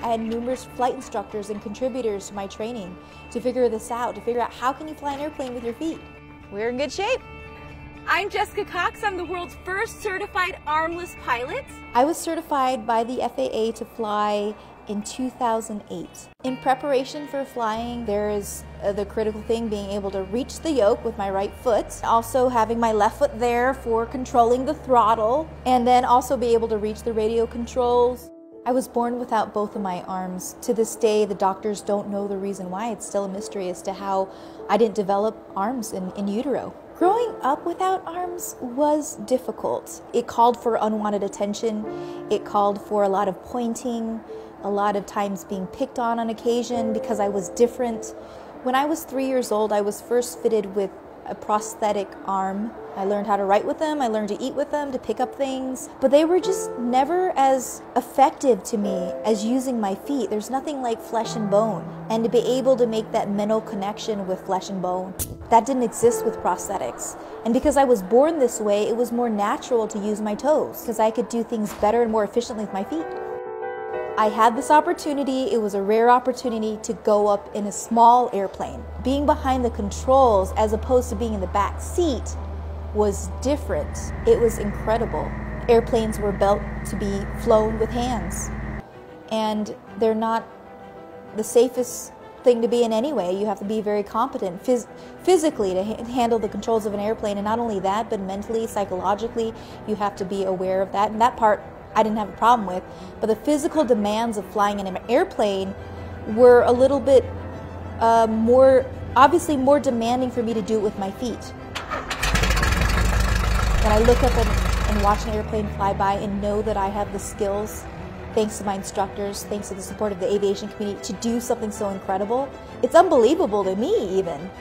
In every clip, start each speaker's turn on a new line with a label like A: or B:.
A: I had numerous flight instructors and contributors to my training to figure this out, to figure out how can you fly an airplane with your feet. We're in good shape.
B: I'm Jessica Cox. I'm the world's first certified armless pilot.
A: I was certified by the FAA to fly in 2008. In preparation for flying, there is the critical thing being able to reach the yoke with my right foot, also having my left foot there for controlling the throttle, and then also be able to reach the radio controls. I was born without both of my arms. To this day, the doctors don't know the reason why. It's still a mystery as to how I didn't develop arms in utero. Growing up without arms was difficult. It called for unwanted attention. It called for a lot of pointing, a lot of times being picked on occasion because I was different. When I was 3 years old, I was first fitted with a prosthetic arm. I learned how to write with them, I learned to eat with them, to pick up things, but they were just never as effective to me as using my feet. There's nothing like flesh and bone, and to be able to make that mental connection with flesh and bone, that didn't exist with prosthetics. And because I was born this way, it was more natural to use my toes, because I could do things better and more efficiently with my feet. I had this opportunity, it was a rare opportunity to go up in a small airplane. Being behind the controls as opposed to being in the back seat was different. It was incredible. Airplanes were built to be flown with hands, and they're not the safest thing to be in anyway. You have to be very competent physically to handle the controls of an airplane, and not only that, but mentally, psychologically, you have to be aware of that, and that part I didn't have a problem with, but the physical demands of flying in an airplane were a little bit obviously more demanding for me to do it with my feet. When I look up and watch an airplane fly by and know that I have the skills, thanks to my instructors, thanks to the support of the aviation community, to do something so incredible, it's unbelievable to me even.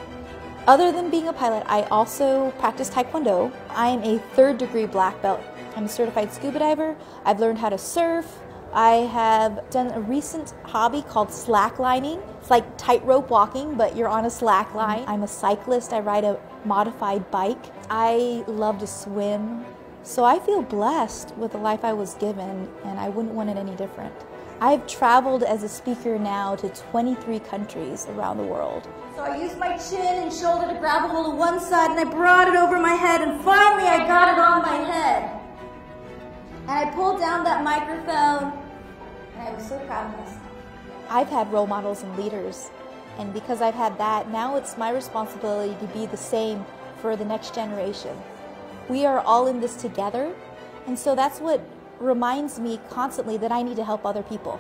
A: Other than being a pilot, I also practice Taekwondo. I am a 3rd degree black belt. I'm a certified scuba diver. I've learned how to surf. I have done a recent hobby called slacklining. It's like tightrope walking, but you're on a slack line. I'm a cyclist. I ride a modified bike. I love to swim. So I feel blessed with the life I was given, and I wouldn't want it any different. I've traveled as a speaker now to 23 countries around the world. So I used my chin and shoulder to grab a hold of one side, and I brought it over my head, and finally I got it on my head. And I pulled down that microphone, and I was so proud of myself. I've had role models and leaders, and because I've had that, now it's my responsibility to be the same for the next generation. We are all in this together, and so that's what reminds me constantly that I need to help other people.